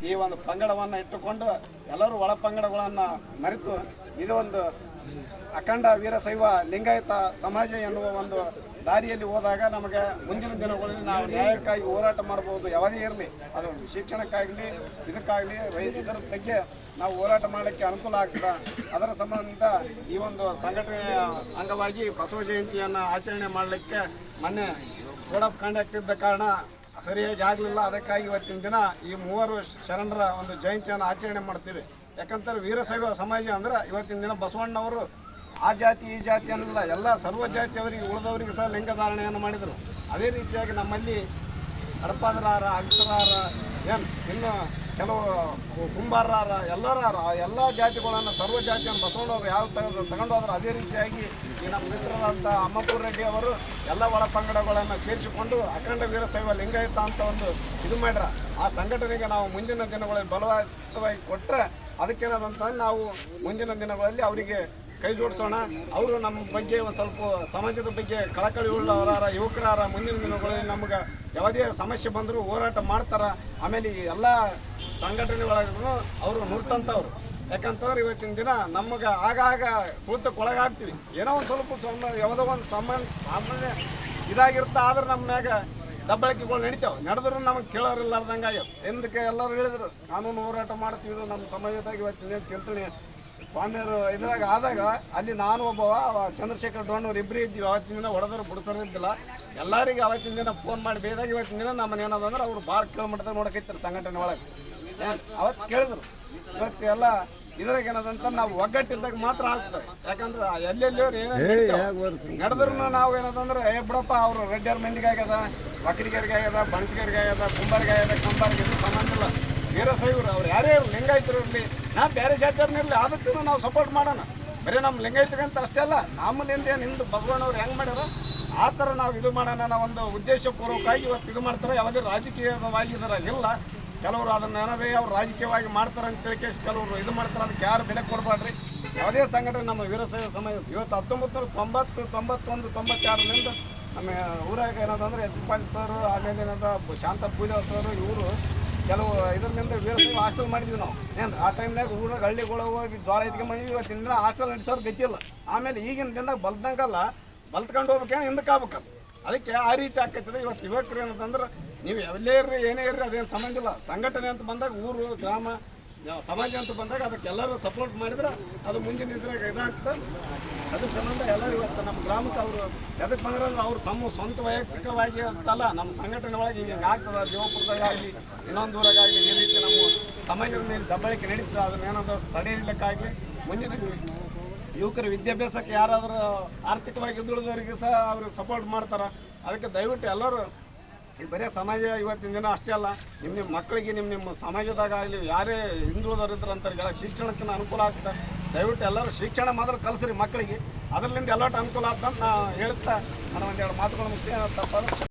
ಈ ಒಂದು ಪಂಗಡವನ್ನು ಇಟ್ಟುಕೊಂಡು ಎಲ್ಲರೂ ಒಳ ಪಂಗಡಗಳನ್ನು ಮರೆತು ಇದು ಒಂದು ಅಖಂಡ ವೀರಶೈವ ಲಿಂಗಾಯತ ಸಮಾಜ ಎನ್ನುವ ಒಂದು ದಾರಿಯಲ್ಲಿ ಹೋದಾಗ ನಮಗೆ ಮುಂದಿನ ದಿನಗಳಲ್ಲಿ ನಾವು ನ್ಯಾಯಕ್ಕಾಗಿ ಹೋರಾಟ ಮಾಡ್ಬೋದು. ಯಾವುದೇ ಇರಲಿ, ಅದು ಶಿಕ್ಷಣಕ್ಕಾಗಲಿ ಇದಕ್ಕಾಗಲಿ ಇದರ ಬಗ್ಗೆ ನಾವು ಹೋರಾಟ ಮಾಡಲಿಕ್ಕೆ ಅನುಕೂಲ ಆಗ್ತದೆ. ಅದರ ಸಂಬಂಧ ಈ ಒಂದು ಸಂಘಟನೆಯ ಅಂಗವಾಗಿ ಬಸವ ಜಯಂತಿಯನ್ನು ಆಚರಣೆ ಮಾಡಲಿಕ್ಕೆ ಮೊನ್ನೆ ಕೋಡ್ ಆಫ್ ಕಾಂಡಕ್ಟ್ ಇದ್ದ ಕಾರಣ ಸರಿಯಾಗಿ ಆಗಲಿಲ್ಲ. ಅದಕ್ಕಾಗಿ ಇವತ್ತಿನ ದಿನ ಈ ಮೂವರು ಶರಣರ ಒಂದು ಜಯಂತಿಯನ್ನು ಆಚರಣೆ ಮಾಡ್ತೀವಿ. ಯಾಕಂತಾರೆ ವೀರಶೈವ ಸಮಾಜ ಅಂದ್ರೆ ಇವತ್ತಿನ ದಿನ ಬಸವಣ್ಣವರು ಆ ಜಾತಿ ಈ ಜಾತಿ ಅನ್ನಲ್ಲ, ಎಲ್ಲ ಸರ್ವ ಜಾತಿಯವರಿಗೆ ಉಳಿದವರಿಗೆ ಸಹ ಲಿಂಗಧಾರಣೆಯನ್ನು ಮಾಡಿದರು. ಅದೇ ರೀತಿಯಾಗಿ ನಮ್ಮಲ್ಲಿ ಹಡಪಾದರಾರ, ಅಗ್ಸರಾರ, ಇನ್ನು ಕೆಲವು ಕುಂಬಾರರಾರ, ಎಲ್ಲರಾರ ಎಲ್ಲ ಜಾತಿಗಳನ್ನು ಸರ್ವ ಜಾತಿಯನ್ನು ಬಸವಣ್ಣವರು ಯಾವ ತಗೊಂಡು ಹೋದ್ರೆ ಅದೇ ರೀತಿಯಾಗಿ ಈ ನಮ್ಮ ಮಿತ್ರರಾದಂಥ ಅಮ್ಮಪುರ ರೆಡ್ಡಿ ಅವರು ಎಲ್ಲ ಒಳ ಪಂಗಡಗಳನ್ನು ಸೇರಿಸಿಕೊಂಡು ಅಖಂಡ ವೀರಶೈವ ಲಿಂಗಾಯತ ಅಂತ ಒಂದು ಇದು ಮಾಡ್ಯಾರ. ಆ ಸಂಘಟನೆಗೆ ನಾವು ಮುಂದಿನ ದಿನಗಳಲ್ಲಿ ಬಲವಾಗಿ ಕೊಟ್ಟರೆ ಅದಕ್ಕೇನಾದಂತ ನಾವು ಮುಂದಿನ ದಿನಗಳಲ್ಲಿ ಅವರಿಗೆ ಕೈ ಜೋಡಿಸೋಣ. ಅವರು ನಮ್ಮ ಬಗ್ಗೆ ಒಂದು ಸ್ವಲ್ಪ ಸಮಾಜದ ಬಗ್ಗೆ ಕಳಕಳಿ ಉಳ್ಳವರಾರ, ಯುವಕರಾರ, ಮುಂದಿನ ದಿನಗಳಲ್ಲಿ ನಮ್ಗೆ ಯಾವುದೇ ಸಮಸ್ಯೆ ಬಂದರೂ ಹೋರಾಟ ಮಾಡ್ತಾರೆ. ಆಮೇಲೆ ಎಲ್ಲ ಸಂಘಟನೆಗಳಾಗೂ ಅವರು ನುರ್ತಂಥವ್ರು. ಯಾಕಂತಂದ್ರೆ ಇವತ್ತಿನ ದಿನ ನಮಗೆ ಆಗಾಗ ತುಳಿತಕ್ಕೊಳಗಾಗ್ತೀವಿ. ಏನೋ ಒಂದು ಸ್ವಲ್ಪ ಯಾವುದೋ ಒಂದು ಸಾಮಾನ್ಯ ಇದಾಗಿರುತ್ತೆ. ಆದ್ರೆ ನಮ್ಮ ಮ್ಯಾಗ ದಬ್ಬಳಿಕೆಗಳು ನಡೀತಾವೆ. ನಡೆದ್ರು ನಮಗೆ ಕೇಳೋರಿಲ್ಲಾರ್ದಂಗೆ ಆಗ್ಯಾವ. ಎಂದಕ್ಕೆ ಎಲ್ಲರೂ ಹೇಳಿದ್ರು ಕಾನೂನು ಹೋರಾಟ ಮಾಡ್ತೀವಿ ನಮ್ಮ ಸಮಾಜದಾಗ. ಇವತ್ತಿನ ತಿಳ್ತೀನಿ ಸ್ವಾಮಿಯವರು ಇದ್ರಾಗ ಆದಾಗ ಅಲ್ಲಿ ನಾನು ಒಬ್ಬ ಚಂದ್ರಶೇಖರ್ ಡೋಣ್ಣವ್ರು ಇಬ್ಬರೇ ಇದ್ದೀವಿ. ಅವತ್ತಿನ ದಿನ ಹೊಡೆದ್ರು ಬಿಡಿಸೋರಿದ್ದಿಲ್ಲ. ಎಲ್ಲರಿಗೆ ಅವತ್ತಿನ ದಿನ ಫೋನ್ ಮಾಡಿ ಬೇದಾಗ ಇವತ್ತಿನ ದಿನ ನಮ್ಮನ್ನು ಏನದಂದ್ರೆ ಅವ್ರು ಭಾಳ ಕಿಲೋಮೀಟರ್ ನೋಡಕೈತಾರೆ ಸಂಘಟನೆ ಒಳಗೆ. ಅವತ್ತು ಕೇಳಿದ್ರು. ಇವತ್ತು ಎಲ್ಲ ಇದ್ರಾಗ ಏನದಂತ ನಾವು ಒಗ್ಗಟ್ಟಿದ್ದಾಗ ಮಾತ್ರ ಆಗ್ತದೆ. ಯಾಕಂದ್ರೆ ಎಲ್ಲೆಲ್ಲಿಯವ್ರು ಏನೇನು ನಡೆದ್ರು ನಾವು ಏನದಂದ್ರೆ ಬಿಡಪ್ಪ ಅವರು ರೆಡ್ಡಿಯವ್ರ ಮಂದಿಗೆ ಆಗ್ಯದ, ಒಕ್ಕಲಿಗರಿಗೆ ಆಗ್ಯದ, ಬಣಸಿಗರಿಗೆ ಆಗ್ಯದ, ಕುಂಬಾರಿಗೆ ಆಗ್ಯದ, ಕಂಬಾರಿಗೆ ಇದು ಸಂಬಂಧ ಇಲ್ಲ. ವೀರಶೈವರು ಅವ್ರು ಯಾರೇ ಇರಲಿ, ಲಿಂಗಾಯತರು ಇರಲಿ, ನಾ ಬೇರೆ ಜಾತಿಯವ್ರನ್ನ ಇರಲಿ, ಅದಕ್ಕೂ ನಾವು ಸಪೋರ್ಟ್ ಮಾಡೋಣ. ಬರೀ ನಮ್ಮ ಲಿಂಗಾಯತಗಂತ ಅಷ್ಟೇ ಅಲ್ಲ, ನಮ್ಮಲ್ಲಿಂದ ಏನು ಹಿಂದೆ ಭಗವಾನವ್ರು ಹೆಂಗೆ ಮಾಡ್ಯಾರ ಆ ಥರ ನಾವು ಇದು ಮಾಡೋಣ ನಾವು ಒಂದು ಉದ್ದೇಶಪೂರ್ವಕವಾಗಿ ಇವತ್ತು ಇದು ಮಾಡ್ತಾರೆ. ಯಾವುದೇ ರಾಜಕೀಯವಾಗಿದ್ದಾರೆ ಇಲ್ಲ. ಕೆಲವರು ಅದನ್ನು ಏನದೇ ಅವ್ರು ರಾಜಕೀಯವಾಗಿ ಮಾಡ್ತಾರೆ ಅಂತ ತಿಳ್ಕೇಸಿ ಕೆಲವರು ಇದು ಮಾಡ್ತಾರೆ. ಅದಕ್ಕೆ ಯಾರು ಬೆಲೆ ಕೊಡಬೇಡ್ರಿ. ಯಾವುದೇ ಸಂಘಟನೆ ನಮ್ಮ ವೀರಶೈವ ಸಮಾಜ ಇವತ್ತು 1990, 91, 92ರಿಂದ ನಮ್ಮ ಊರಾಗ ಏನದಂದ್ರೆ ಎಚ್ ಪಾಟೀಲ್ ಸರ್, ಆಮೇಲೆ ಏನಂದ್ರೆ ಶಾಂತ ಪೂಜಾ ಸರ್, ಇವರು ಕೆಲವು ಇದರಿಂದ ವೀರಶೈವ ಹಾಸ್ಟೆಲ್ ಮಾಡಿದ್ವಿ ನಾವು. ಏನು ಆ ಟೈಮ್ನಾಗ ಊರಾಗ ಹಳ್ಳಿಗಳು ಹೋಗಿ ಜ್ವಾಳ ಎತ್ಕೊಂಡು ಬಂದಿದ್ವಿ. ಇವತ್ತಿನ ದಿನ ಹಾಸ್ಟೆಲ್ ನಡೆಸೋರು ಗತಿಯಿಲ್ಲ. ಆಮೇಲೆ ಈಗಿನ ದಿನದಾಗ ಬಲ್ದಂಗಲ್ಲ, ಬಲ್ತ್ಕೊಂಡು ಹೋಗ್ಬೇಕೇನು ಹಿಂದಕ್ಕೆ ಆಗ್ಬೇಕಲ್ಲ. ಅದಕ್ಕೆ ಆ ರೀತಿ ಆಕೈತದೆ. ಇವತ್ತು ಯುವಕರು ಏನಂತಂದ್ರೆ ನೀವು ಎಲ್ಲೇ ಇರ್ರಿ ಏನೇ ಇರ್ರಿ ಅದೇನು ಸಂಬಂಧ ಇಲ್ಲ. ಸಂಘಟನೆ ಅಂತ ಬಂದಾಗ ಊರು ಗ್ರಾಮ ಸಮಾಜ ಅಂತ ಬಂದಾಗ ಅದಕ್ಕೆಲ್ಲರೂ ಸಪೋರ್ಟ್ ಮಾಡಿದ್ರೆ ಅದು ಮುಂದಿನ ಇದ್ರಾಗ ಇದಾಗ್ತದೆ. ಅದ್ರ ಸಂಬಂಧ ಎಲ್ಲರೂ ಇವತ್ತು ನಮ್ಮ ಗ್ರಾಮಕ್ಕೆ ಅವರು ಎದಕ್ಕೆ ಬಂದ್ರೆ ಅವ್ರು ತಮ್ಮ ಸ್ವಂತ ವೈಯಕ್ತಿಕವಾಗಿ ಅಂತಲ್ಲ, ನಮ್ಮ ಸಂಘಟನೆ ಒಳಗೆ ಹಿಂಗೆ ಆಗ್ತದೆ. ದೇವಪುರದಾಗಲಿ ಇನ್ನೊಂದು ಊರಾಗಲಿ ಈ ರೀತಿ ನಮ್ಮ ಸಮಾಜದ ಮೇಲೆ ದಬ್ಬಳಿಕೆ ನಡೀತದೆ. ಅದನ್ನ ಏನಾದರೂ ತಡೆ ಹಿಡಲಿಕ್ಕಾಗಲಿ ಮುಂದಿನ ಯುವಕರ ವಿದ್ಯಾಭ್ಯಾಸಕ್ಕೆ ಯಾರಾದರೂ ಆರ್ಥಿಕವಾಗಿ ಹಿಂದುಳಿದವರಿಗೆ ಸಹ ಅವರು ಸಪೋರ್ಟ್ ಮಾಡ್ತಾರೆ. ಅದಕ್ಕೆ ದಯವಿಟ್ಟು ಎಲ್ಲರೂ ಈ ಬರೀ ಸಮಾಜ ಇವತ್ತಿನ ದಿನ ಅಷ್ಟೇ ಅಲ್ಲ, ನಿಮ್ಮ ಮಕ್ಕಳಿಗೆ ನಿಮ್ಮ ಸಮಾಜದಾಗ ಆಗಲಿ ಯಾರೇ ಹಿಂದುಳಿದವರು ಇದ್ರೆ ಅಂತಾರಿಗೆಲ್ಲ ಶಿಕ್ಷಣಕ್ಕೆ ಅನುಕೂಲ ಆಗ್ತದೆ. ದಯವಿಟ್ಟು ಎಲ್ಲರೂ ಶಿಕ್ಷಣ ಮೊದಲು ಕಲಿಸ್ರಿ ಮಕ್ಕಳಿಗೆ. ಅದರಿಂದ ಎಲ್ಲೋಟ್ಟು ಅನುಕೂಲ ಆಗ್ತಂತ ನಾ ಹೇಳ್ತಾ ನಾನು ಒಂದೆರಡು ಮಾತುಗಳು ಮುಖ್ಯ ತಪ್ಪ